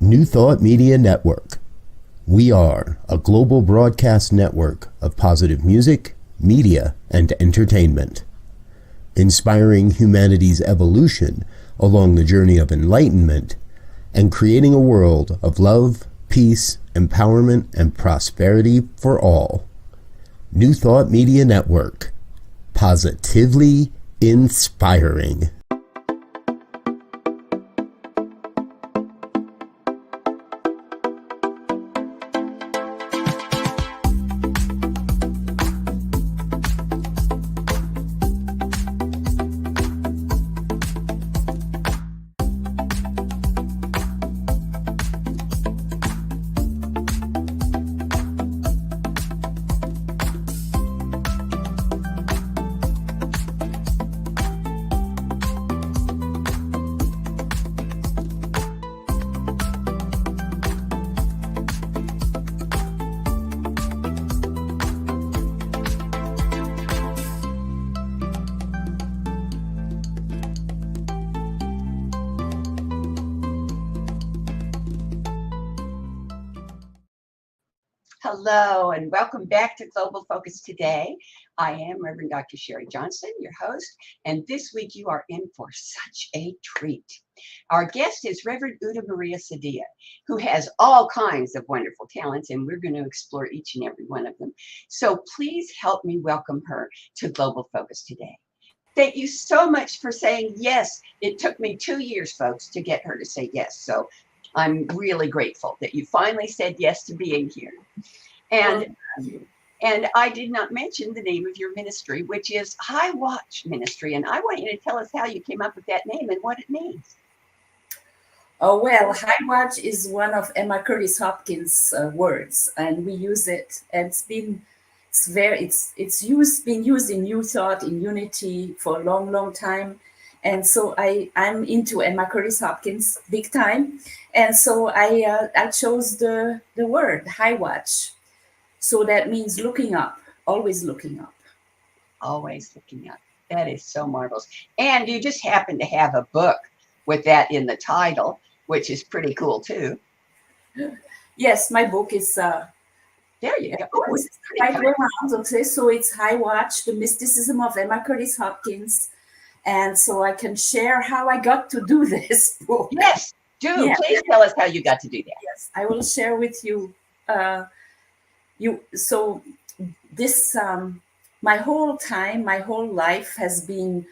New Thought Media Network. We are a global broadcast network of positive music, media, and entertainment, inspiring humanity's evolution along the journey of enlightenment and creating a world of love, peace, empowerment, and prosperity for all. New Thought Media Network. Positively inspiring. Hello and welcome back to Global Focus Today. I am Reverend Dr. Sharri Johnson, your host, and this week you are in for such a treat. Our guest is Reverend Uda Maria Cedilla, who has all kinds of wonderful talents, and we're going to explore each and every one of them. So please help me welcome her to Global Focus Today. Thank you so much for saying yes. It took me 2 years, folks, to get her to say yes. So I'm really grateful that you finally said yes to being here. And I did not mention the name of your ministry, which is High Watch Ministry. And I want you to tell us how you came up with that name and what it means. Oh, well, High Watch is one of Emma Curtis Hopkins' words, and we use it. And been used in New Thought, in Unity for a long, long time. And so I'm into Emma Curtis Hopkins big time. And so I chose the word High Watch. So that means looking up, always looking up. Always looking up. That is so marvelous. And you just happen to have a book with that in the title, which is pretty cool too. Yes, my book is there you go. Oh, it's right around, okay. So it's High Watch, The Mysticism of Emma Curtis Hopkins. And so I can share how I got to do this book. Yes, do. Yeah. Please tell us how you got to do that. Yes, I will share with you. So this, my whole life has been,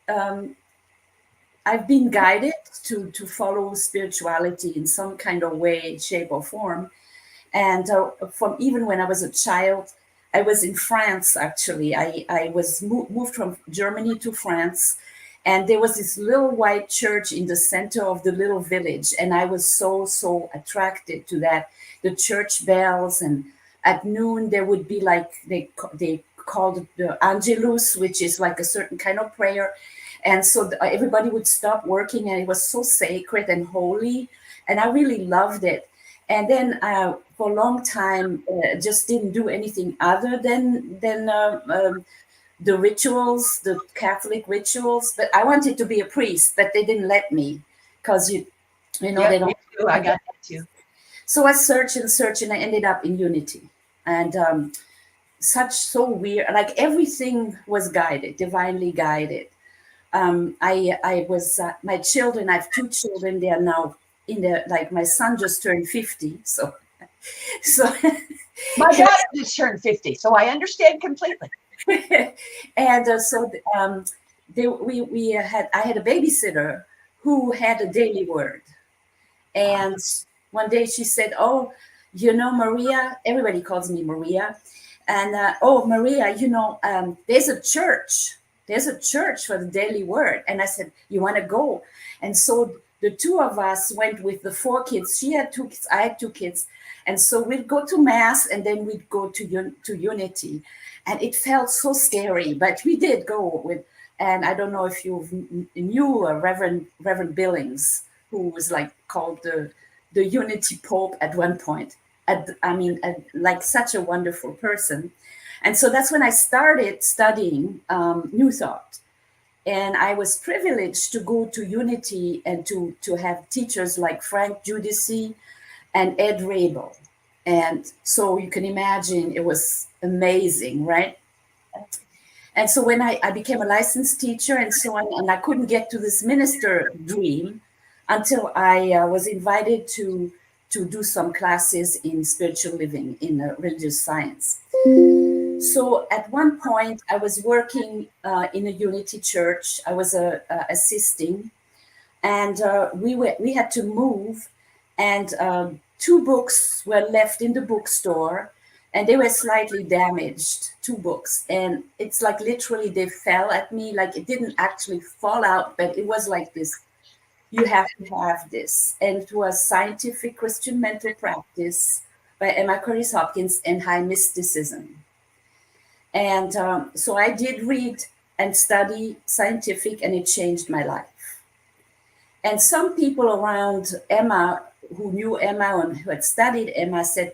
I've been guided to follow spirituality in some kind of way, shape or form. And from even when I was a child, I was in France, actually. I was moved from Germany to France. And there was this little white church in the center of the little village. And I was so attracted to that. The church bells, and at noon there would be like, they called it the Angelus, which is like a certain kind of prayer. And so everybody would stop working, and it was so sacred and holy. And I really loved it. And then for a long time, just didn't do anything other than the rituals, the Catholic rituals. But I wanted to be a priest, but they didn't let me because you know yeah, they don't. I got that too. So I searched, and I ended up in Unity, and so weird. Like everything was guided, divinely guided. I was my children. I have 2 children. They are now my son just turned 50. So my daughter just turned 50. So I understand completely. And I had a babysitter who had a daily word, and one day she said, "Oh, Maria," everybody calls me Maria, and "Oh, Maria, there's a church for the daily word." And I said, "You want to go?" And so the 2 of us went with the 4 kids. She had 2 kids, I had 2 kids. And so we'd go to Mass, and then we'd go to Unity. And it felt so scary, but we did go with, and I don't know if you knew Reverend Billings, who was like called the Unity Pope at one point. Like such a wonderful person. And so that's when I started studying New Thought. And I was privileged to go to Unity and to have teachers like Frank Judici and Ed Rabel. And so you can imagine it was amazing, right? And so when I became a licensed teacher and so on, and I couldn't get to this minister dream until I was invited to do some classes in spiritual living, in religious science. So at one point, I was working in a Unity church. I was assisting, and we had to move, and 2 books were left in the bookstore, and they were slightly damaged. 2 books, and it's like literally they fell at me. Like it didn't actually fall out, but it was like this. You have to have this, and it was Scientific Christian Mental Practice by Emma Curtis Hopkins and High Mysticism. And so I did read and study scientific, and it changed my life. And some people around Emma, who knew Emma and who had studied Emma, said,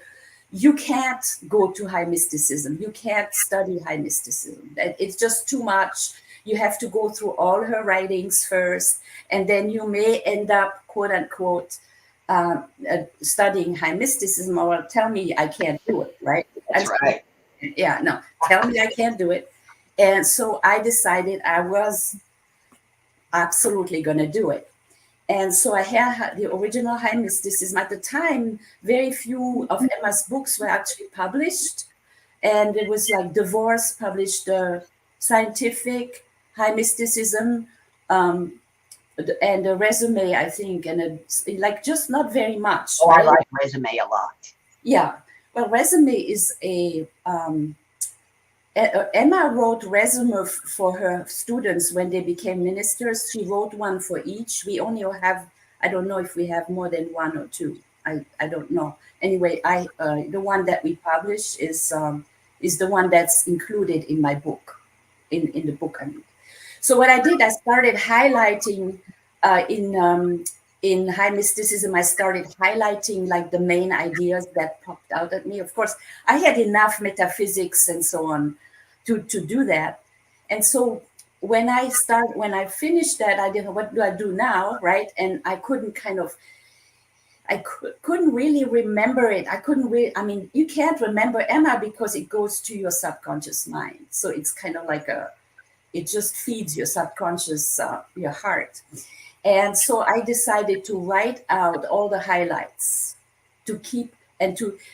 you can't go to high mysticism. You can't study high mysticism. It's just too much. You have to go through all her writings first, and then you may end up, quote unquote, studying high mysticism, or tell me I can't do it, right? That's right. Yeah, no, tell me I can't do it. And so I decided I was absolutely going to do it. And so I had the original high mysticism. At the time, very few of Emma's books were actually published. And it was like Divorce published Scientific High Mysticism and a Resume, I think, and like just not very much. Oh, right? I like Resume a lot. Yeah. Well, Resume is Emma wrote resume for her students when they became ministers. She wrote one for each. We only have, I don't know if we have more than 1 or 2. I don't know. Anyway, the one that we publish is the one that's included in my book, in the book. I mean. So what I did, I started highlighting in high mysticism. I started highlighting like the main ideas that popped out at me. Of course, I had enough metaphysics and so on to do that. And so when I finished that, I didn't know, what do I do now, right? And I couldn't couldn't really remember it. I mean, you can't remember Emma because it goes to your subconscious mind. So it's kind of like it just feeds your subconscious, your heart. And so I decided to write out all the highlights to keep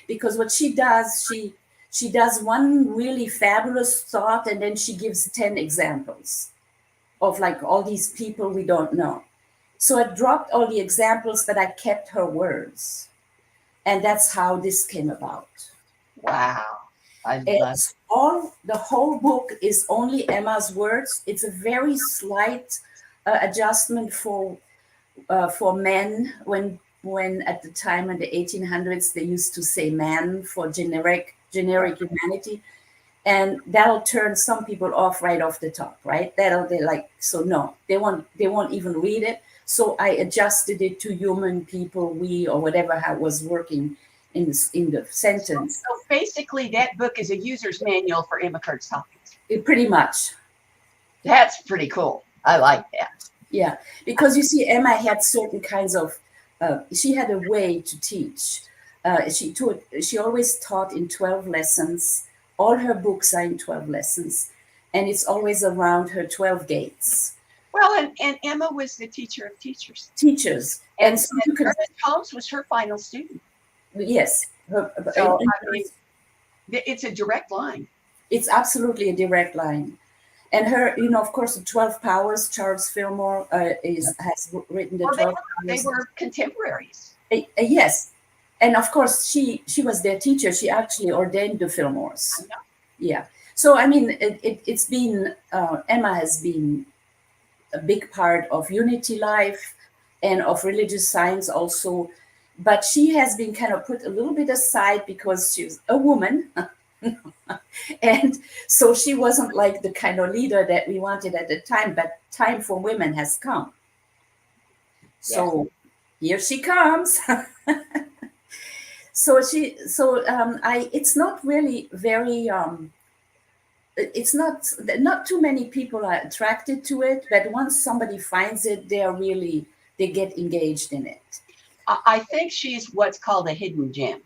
because what she does, she does one really fabulous thought, and then she gives 10 examples of like all these people we don't know. So I dropped all the examples, but I kept her words. And that's how this came about. Wow. The whole book is only Emma's words. It's a very slight adjustment for men when at the time in the 1800s they used to say man for generic humanity, and that'll turn some people off right off the top, right? They won't even read it. So I adjusted it to human people, we, or whatever was working in the sentence. So basically, that book is a user's manual for Emma Curtis Hopkins. Pretty much. That's pretty cool. I like that. Yeah, because you see, Emma had certain kinds of. She had a way to teach. She always taught in 12 lessons. All her books are in 12 lessons, and it's always around her 12 gates. Well, and Emma was the teacher of teachers. And so Ernest Holmes was her final student. Yes. It's a direct line. It's absolutely a direct line. And her, of course, the 12 Powers, Charles Fillmore has written the 12 Powers. They were contemporaries. Yes. And of course, she was their teacher. She actually ordained the Fillmores. Yeah. So, I mean, it's been, Emma has been a big part of Unity life and of religious science also. But she has been kind of put a little bit aside because she's a woman. And so she wasn't like the kind of leader that we wanted at the time, but time for women has come. So here she comes. It's not really very it's not too many people are attracted to it, but once somebody finds it, they get engaged in it. I think she's what's called a hidden gem.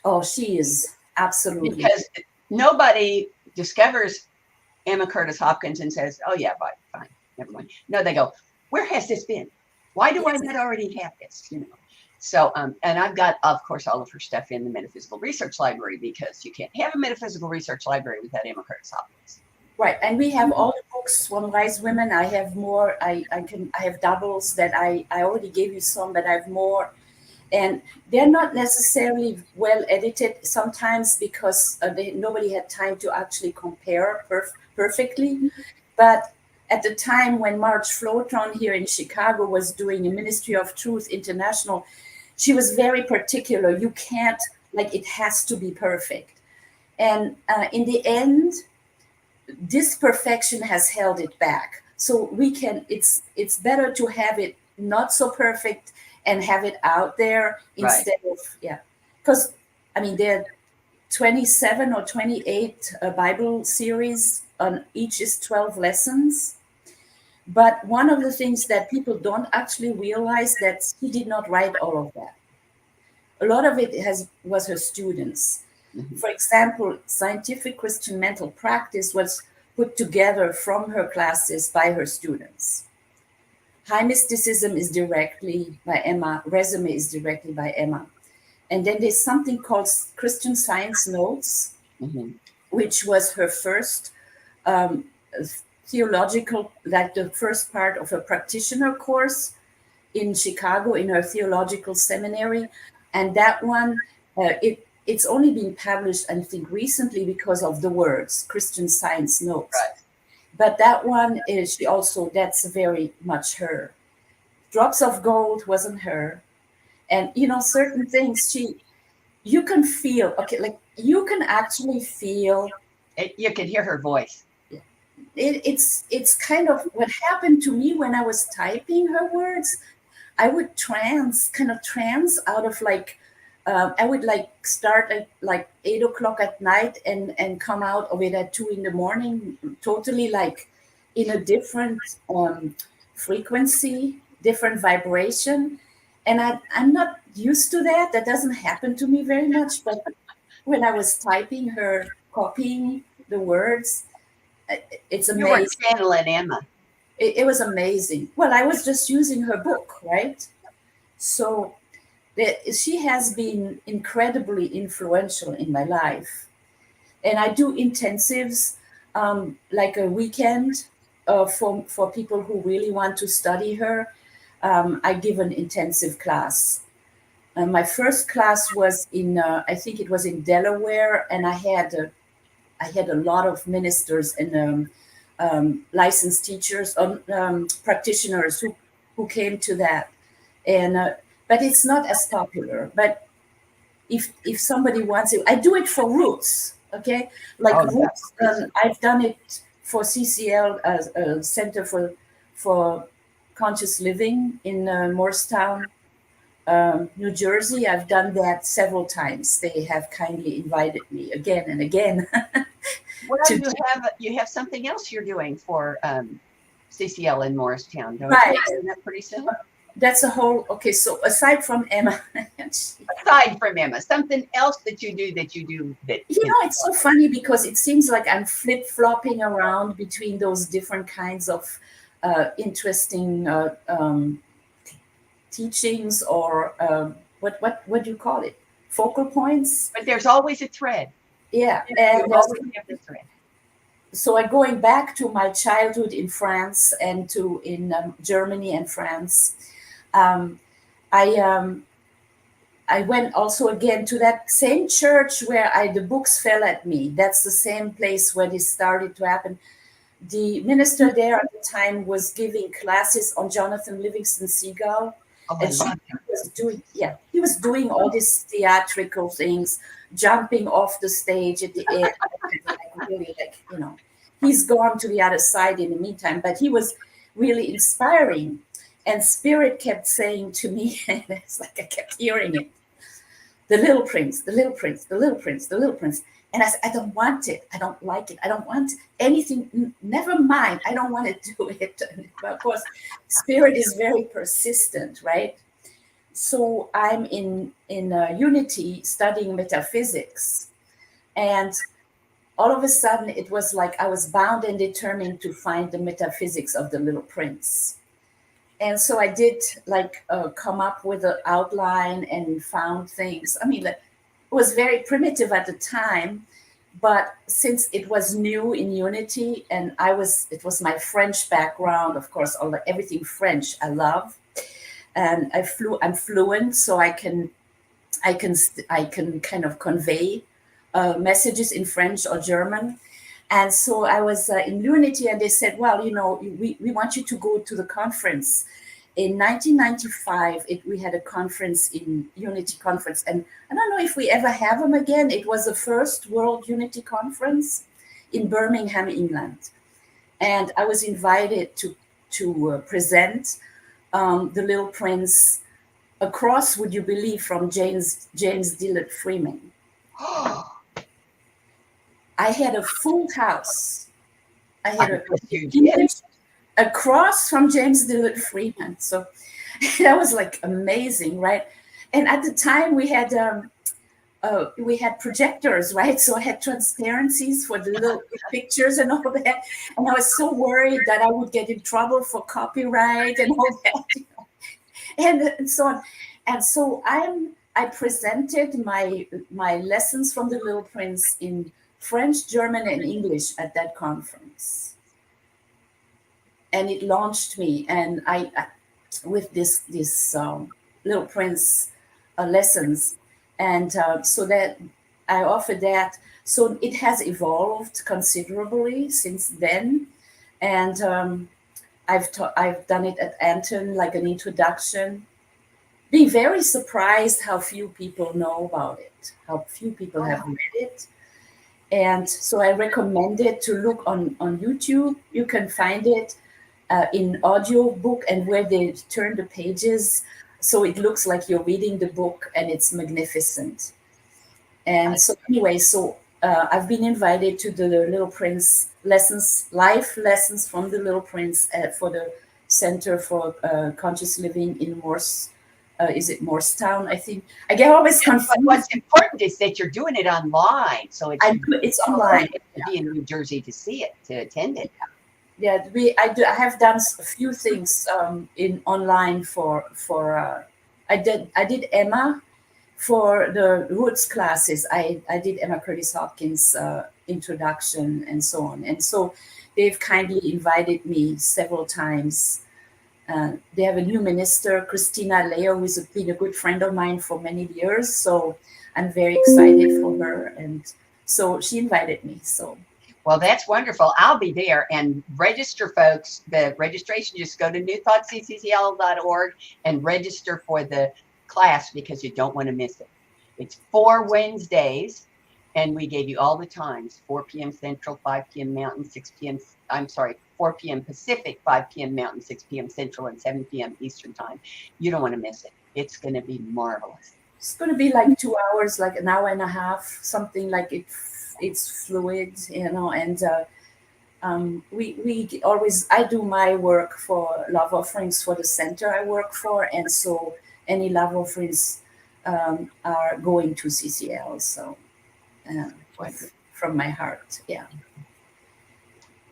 Oh, she is, absolutely. Because nobody discovers Emma Curtis Hopkins and says, oh yeah, fine, never mind. No, they go, where has this been? Why do I not already have this? You know. So, and I've got, of course, all of her stuff in the Metaphysical Research Library, because you can't have a Metaphysical Research Library without Emma Curtis Hopkins. Right, and we have all the books from Wise Women. I have more. I have doubles that I already gave you some, but I have more, and they're not necessarily well edited sometimes because nobody had time to actually compare perfectly. But at the time when Marge Flotron here in Chicago was doing a Ministry of Truth International, she was very particular. You can't, like, it has to be perfect. And in the end, this perfection has held it back. So it's better to have it not so perfect and have it out there instead of, because I mean, there are 27 or 28 Bible series, on each is 12 lessons. But one of the things that people don't actually realize, that she did not write all of that. A lot of it was her students. Mm-hmm. For example, Scientific Christian Mental Practice was put together from her classes by her students. High Mysticism is directly by Emma. Resume is directly by Emma. And then there's something called Christian Science Notes, mm-hmm. which was her first theological, like the first part of a practitioner course in Chicago in her theological seminary. And that one, it's only been published, I think, recently because of the words, Christian Science Notes. Right. But that one is, that's very much her. Drops of Gold wasn't her. And, certain things, you can feel, you can actually feel. You can hear her voice. It's kind of what happened to me when I was typing her words. I would trance out of I would start at 8 o'clock at night and come out of it at 2 a.m, totally in a different frequency, different vibration. And I'm not used to that. That doesn't happen to me very much. But when I was typing her, copying the words, it's amazing. You were channeling Emma. It was amazing. Well, I was just using her book, right? So she has been incredibly influential in my life. And I do intensives, like a weekend for people who really want to study her. I give an intensive class. My first class was I think it was in Delaware, and I had a lot of ministers and licensed teachers, practitioners who came to that. And but it's not as popular. But if somebody wants it, I do it for Roots, okay? Roots, I've done it for CCL, a Center for Conscious Living in Morristown, New Jersey. I've done that several times. They have kindly invited me again and again. You have something else you're doing for CCL in Morristown, don't right? You? Isn't that pretty soon? That's a whole. Okay, so aside from Emma, something else that you do that it's so funny because it seems like I'm flip-flopping around between those different kinds of interesting teachings, or what do you call it? Focal points. But there's always a thread. Yeah, and always have the thread. So going back to my childhood in France and in Germany and France, I went also again to that same church where the books fell at me. That's the same place where this started to happen. The minister there at the time was giving classes on Jonathan Livingston Seagull. And he was doing all these theatrical things, jumping off the stage at the end. He's gone to the other side in the meantime, but he was really inspiring. And Spirit kept saying to me, and it's like I kept hearing it, the little prince, the little prince, the little prince, the little prince. And I said, I don't want it. I don't like it. I don't want anything. Never mind. I don't want to do it. But of course, spirit is very persistent, right? So I'm in Unity studying metaphysics. And all of a sudden, it was like I was bound and determined to find the metaphysics of the Little Prince. And so I did come up with an outline and found things. I mean, it was very primitive at the time, but since it was new in Unity and it was my French background, of course, everything French I love. And I'm fluent, so I can kind of convey messages in French or German. And so I was in Unity, and they said, well, we want you to go to the conference. In 1995, we had a conference in Unity Conference. And I don't know if we ever have them again. It was the first World Unity Conference in Birmingham, England. And I was invited to present The Little Prince across, would you believe, from James Dillard Freeman. I had a full house. I had across from James Dillard Freeman. So that was like amazing, right? And at the time we had projectors, right? So I had transparencies for the little pictures and all that. And I was so worried that I would get in trouble for copyright and all that, and so on. And so I presented my lessons from the Little Prince in French, German, and English at that conference. And it launched me, and I with this Little Prince lessons, and so that I offered that. So it has evolved considerably since then, and I've done it at Anton, like an introduction. Being very surprised how few people know about it, how few people have read it. And so I recommend it to look on YouTube. You can find it in audio book, and where they turn the pages, so it looks like you're reading the book, and it's magnificent. And so anyway, I've been invited to the Little Prince life lessons from the Little Prince for the Center for Conscious Living in Morse. Is it Morristown? I think I get always confused. What's important is that you're doing it online, so it's online. To be in New Jersey to see it, to attend it. Yeah, I have done a few things in online for I did Emma for the Roots classes. I did Emma Curtis Hopkins introduction and so on, and so they've kindly invited me several times. They have a new minister, Christina Leo, who's been a good friend of mine for many years. So I'm very excited for her. And so she invited me. So, well, that's wonderful. I'll be there, and register, folks. The registration, just go to newthoughtsccl.org and register for the class, because you don't want to miss it. It's 4 Wednesdays, and we gave you all the times: 4 p.m. Central, 5 p.m. Mountain, 4 p.m. Pacific, 5 p.m. Mountain, 6 p.m. Central, and 7 p.m. Eastern time. You don't want to miss it. It's going to be marvelous. It's going to be like 2 hours, like an hour and a half, something like it's fluid, and we always, I do my work for love offerings for the center I work for, and so any love offerings are going to CCL, so from my heart, yeah.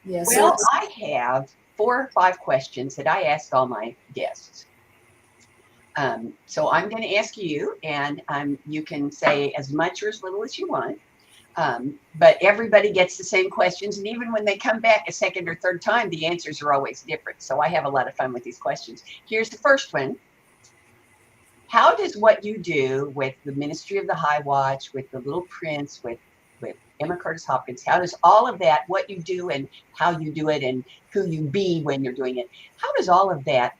Yeah, well, I have 4 or 5 questions that I ask all my guests. So I'm going to ask you, and you can say as much or as little as you want. But everybody gets the same questions, and even when they come back a second or third time, the answers are always different. So I have a lot of fun with these questions. Here's the first one. How does what you do with the Ministry of the High Watch, with the Little Prince, with Emma Curtis Hopkins, how does all of that, what you do and how you do it and who you be when you're doing it, how does all of that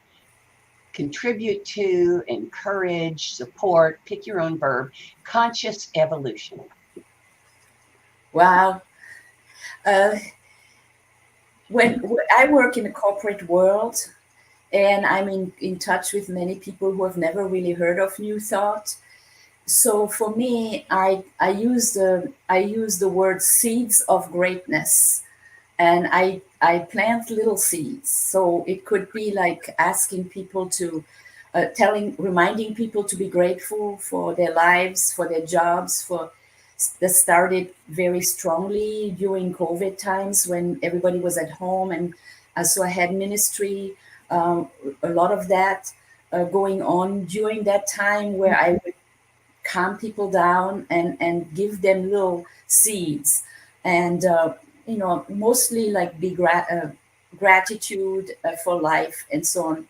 contribute to, encourage, support, pick your own verb, conscious evolution? Wow. When I work in the corporate world, and I'm in touch with many people who have never really heard of New Thought. So for me, I use the word seeds of greatness, and I plant little seeds. So it could be like asking people to, reminding people to be grateful for their lives, for their jobs, for that started very strongly during COVID times when everybody was at home, and so I had ministry, a lot of that going on during that time where I would calm people down and give them little seeds, and mostly like gratitude for life and so on.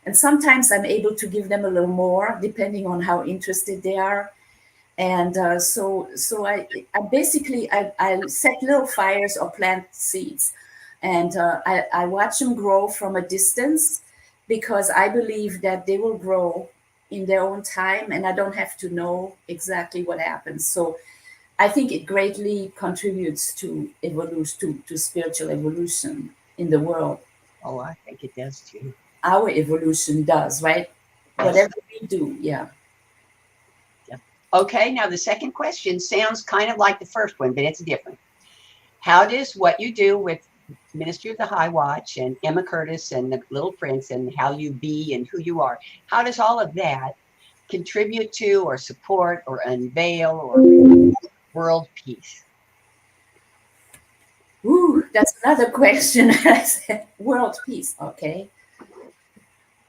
And sometimes I'm able to give them a little more depending on how interested they are. And I basically I set little fires or plant seeds, and I watch them grow from a distance, because I believe that they will grow in their own time, and I don't have to know exactly what happens. So I think it greatly contributes to evolution, to spiritual evolution in the world. Oh, I think it does too. Our evolution does, right? Yes. Whatever we do, yeah. Okay, now the second question sounds kind of like the first one, but it's different. How does what you do with Ministry of the High Watch and Emma Curtis and the Little Prince and how you be and who you are, how does all of that contribute to or support or unveil or world peace? Ooh, that's another question. I said, world peace. Okay.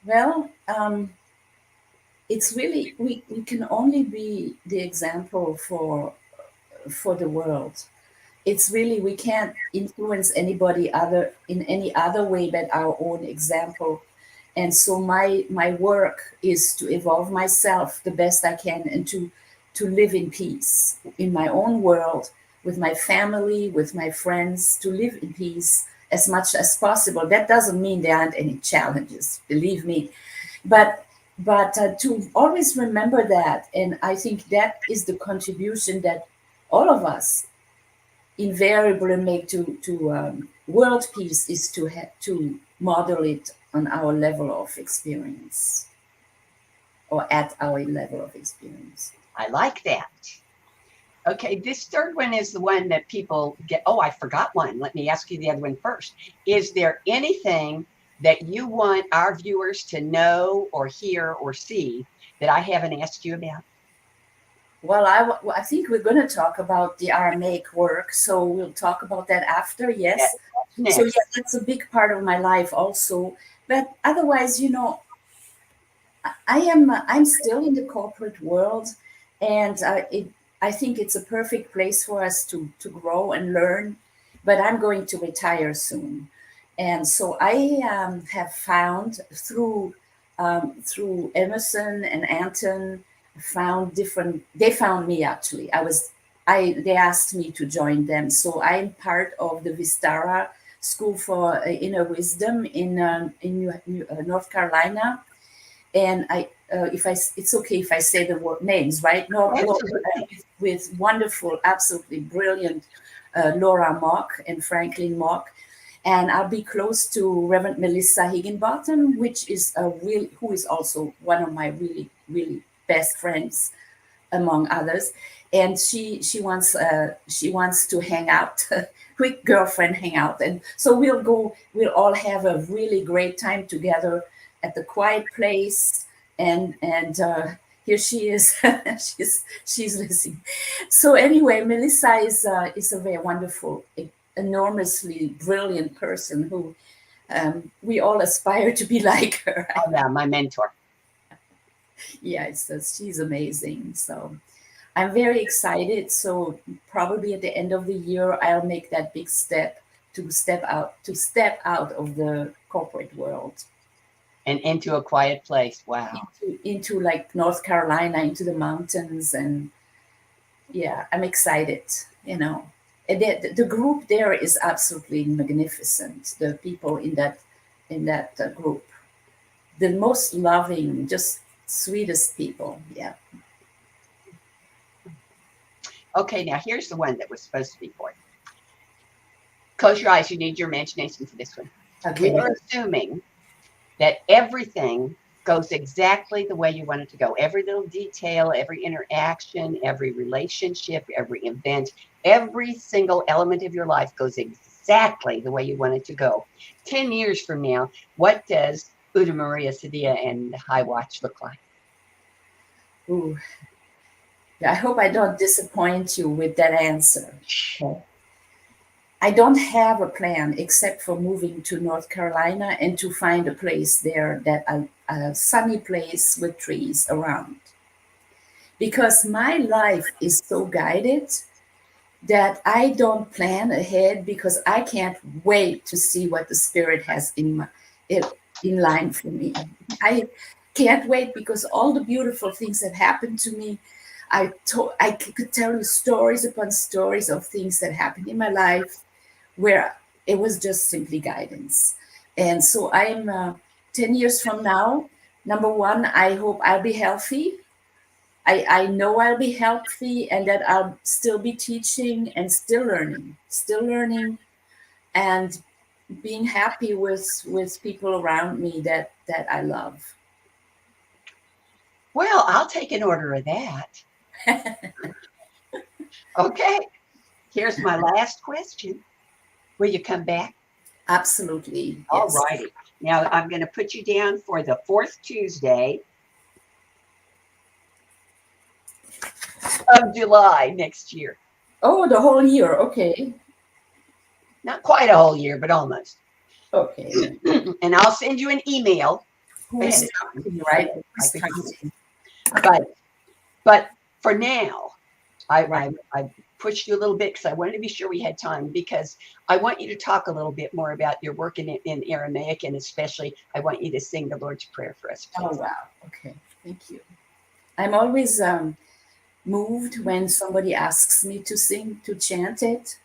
Well, it's really we can only be the example for the world. It's really, we can't influence anybody other in any other way but our own example. And so my work is to evolve myself the best I can, and to live in peace in my own world, with my family, with my friends, to live in peace as much as possible. That doesn't mean there aren't any challenges, believe me, but to always remember that. And I think that is the contribution that all of us invariably make to world peace, is to model it on our level of experience, or at our level of experience. I like that. Okay, this third one is the one that people get. Oh, I forgot one. Let me ask you the other one first. Is there anything that you want our viewers to know or hear or see that I haven't asked you about? Well, I think we're going to talk about the Aramaic work, so we'll talk about that after. Yes. Next. So yeah, that's a big part of my life also. But otherwise, I'm still in the corporate world, and I think it's a perfect place for us to grow and learn. But I'm going to retire soon, and so I have found through Emerson and Anton, found different. They found me actually. They asked me to join them, so I'm part of the Vistara School for Inner Wisdom in North Carolina. And it's okay if I say the names, right? No, with wonderful, absolutely brilliant Laura Mock and Franklin Mock. And I'll be close to Reverend Melissa Higginbottom, who is also one of my really, really best friends, among others. And she wants to hang out, quick girlfriend hangout. And so we'll all have a really great time together at the quiet place. And here she is. she's listening. So anyway, Melissa is a very wonderful, enormously brilliant person who we all aspire to be like her. Oh yeah, my mentor. Yeah, she's amazing. So I'm very excited. So probably at the end of the year, I'll make that big step to step out of the corporate world and into a quiet place. Wow. Into like North Carolina, into the mountains. And yeah, I'm excited. The group there is absolutely magnificent. The people in that group, the most loving, just sweetest people. Yeah. Okay, now here's the one that was supposed to be for you. Close your eyes. You need your imagination for this one. Okay. We are assuming that everything goes exactly the way you want it to go. Every little detail, every interaction, every relationship, every event, every single element of your life goes exactly the way you want it to go. 10 years from now, what does Uda Maria Cedilla and High Watch look like? Ooh. I hope I don't disappoint you with that answer. Okay. I don't have a plan except for moving to North Carolina and to find a place there that a sunny place with trees around. Because my life is so guided that I don't plan ahead because I can't wait to see what the spirit has in line for me. I can't wait because all the beautiful things that happened to me, I could tell you stories upon stories of things that happened in my life where it was just simply guidance. And so I'm 10 years from now, number one, I hope I'll be healthy. I know I'll be healthy and that I'll still be teaching and still learning and being happy with people around me that I love. Well, I'll take an order of that. Okay, here's my last question. Will you come back? Absolutely. All Yes. righty. Now I'm going to put you down for the 4th Tuesday of July next year. Oh, the whole year. Okay. Not quite a whole year, but almost. Okay. And I'll send you an email. Who's counting, right? Who's counting? But for now, I pushed you a little bit because I wanted to be sure we had time, because I want you to talk a little bit more about your work in Aramaic, and especially I want you to sing the Lord's Prayer for us, please. Oh, wow. Okay. Thank you. I'm always moved when somebody asks me to sing, to chant it.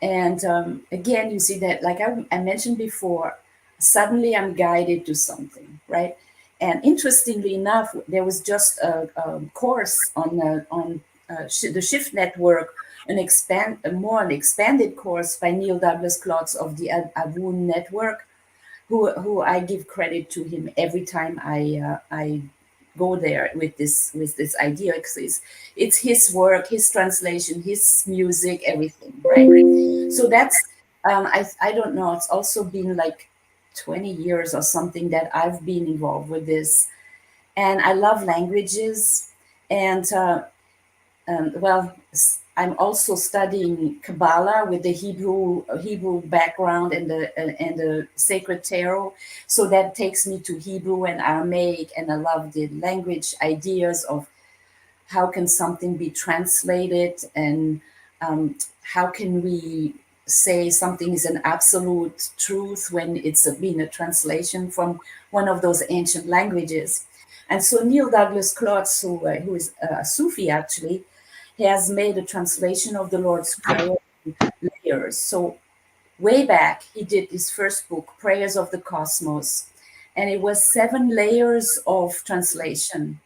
And again, you see that, like I mentioned before, suddenly I'm guided to something, right? And interestingly enough, there was just a course on the Shift Network, an expanded course by Neil Douglas Klotz of the Avun Network, who I give credit to him every time I go there with this idea, because it's his work, his translation, his music, everything, right? So that's I don't know, it's also been like 20 years or something that I've been involved with this, and I love languages, and well, I'm also studying Kabbalah with the Hebrew background and the sacred tarot. So that takes me to Hebrew and Aramaic, and I love the language ideas of how can something be translated, and how can we say something is an absolute truth when it's been a translation from one of those ancient languages. And so Neil Douglas Klotz, who is a Sufi actually, he has made a translation of the Lord's Prayer in layers. So way back, he did his first book, Prayers of the Cosmos, and it was 7 layers of translation.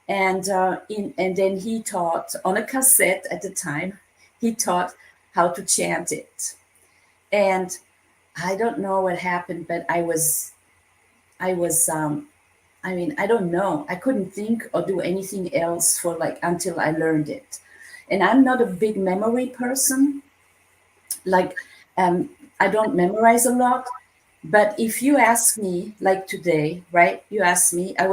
And and then he taught on a cassette at the time. He taught how to chant it, and I don't know what happened, but I was I mean, I don't know. I couldn't think or do anything else for like until I learned it. And I'm not a big memory person. Like, I don't memorize a lot. But if you ask me, like today, right? You asked me, I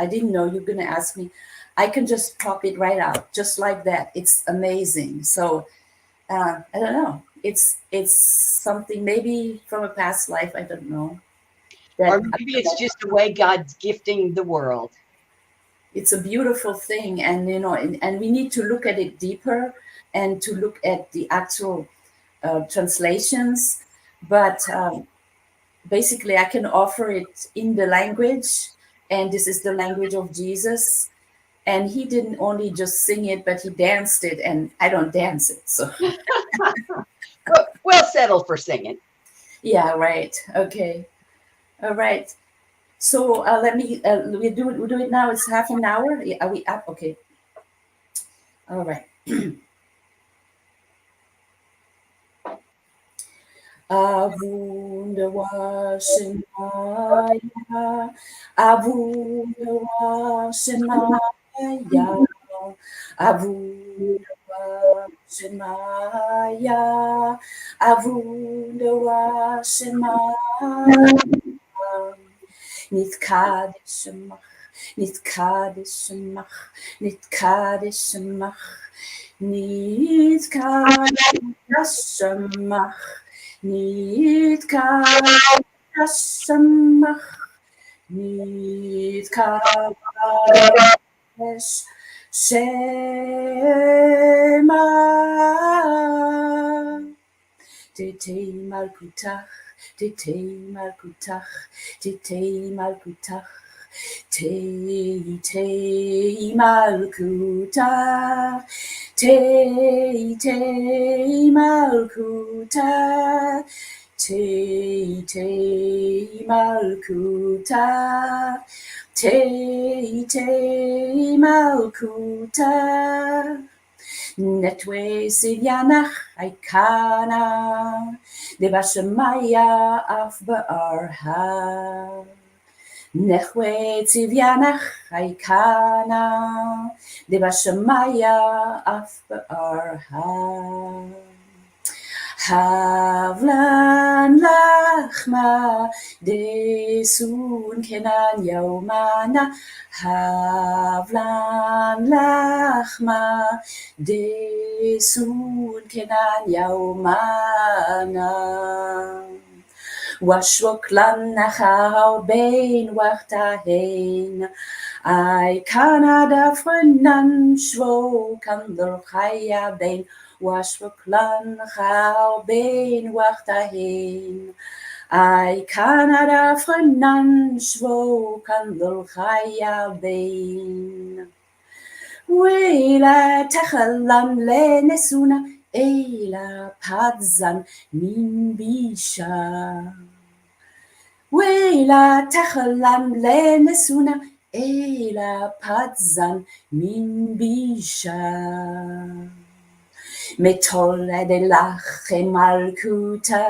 didn't know you're going to ask me. I can just pop it right out, just like that. It's amazing. So, I don't know. It's something maybe from a past life. I don't know. Or That maybe it's just the way God's gifting the world. it's a beautiful thing, and and we need to look at it deeper and to look at the actual translations. But basically, I can offer it in the language, and this is the language of Jesus. And he didn't only just sing it, but he danced it, and I don't dance it. So We'll settle for singing. yeah, right. Okay. All right. So let me we do it now. It's half an hour. Are we up? Okay. All right. Avundawa Shemaya, Avundawa Shemaya, Avundawa Shemaya, Avundawa Shemaya, Nitkadishemach, Nitkadishemach, Nitkadishemach, Nitkadishemach, Nitkadishemach, Nitkadish Shema. Tete Malkutach, Tete Malkutach, Tete Malkutach, Tete Malkutach, Tete Malkutach, Tete Malkutach, Tete Malkutach. Netwe Sivianach Aikana, Deba Shemaya af Be'arha. Netwe Sivianach Aikana, Deba Shemaya af Be'arha. Havlan lachma de sun kenan yaumana. Havlan lachma de sun kenan yaumana. Washwoklan nachar bein wachtahen. I Canada frenan shwo kan der chaya bein. Washwoklan char bein wachtahen. I Canada frenan shwo kan der chaya bein. Wela tachalan le nesuna ela padzan min bisha. Wela tachalan le nesuna ela padzan min bisha. Metol de malkuta,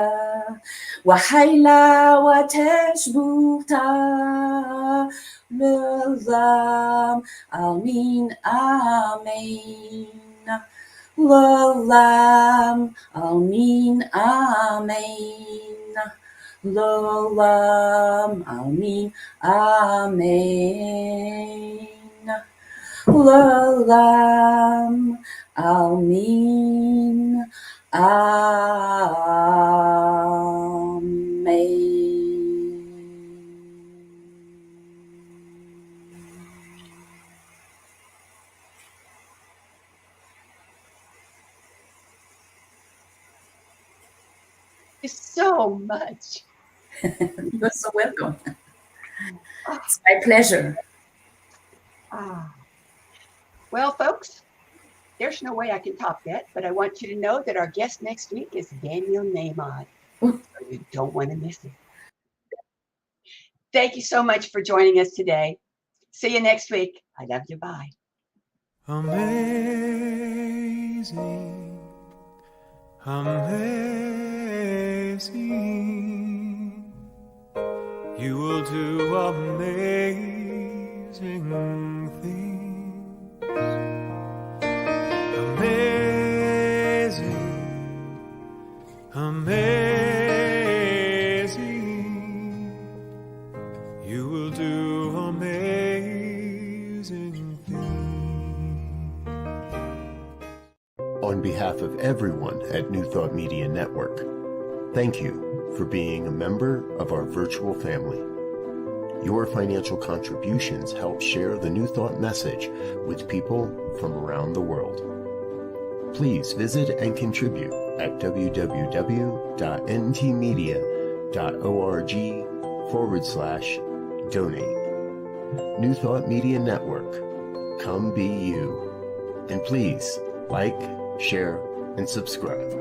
wahaila wateshbuta, lelam amin amen, lelam amin amen, lelam amin amen. Lelam amin amen. So much. You're so welcome. It's my pleasure. Well, folks, there's no way I can top that, but I want you to know that our guest next week is Daniel Nahmod. So you don't want to miss it. Thank you so much for joining us today. See you next week. I love you. Bye. Amazing, amazing, you will do amazing things. Amazing, amazing, you will do amazing things. On behalf of everyone at New Thought Media Network, thank you for being a member of our virtual family. Your financial contributions help share the New Thought message with people from around the world. Please visit and contribute at www.ntmedia.org/donate. New Thought Media Network, come be you. And please like, share, and subscribe.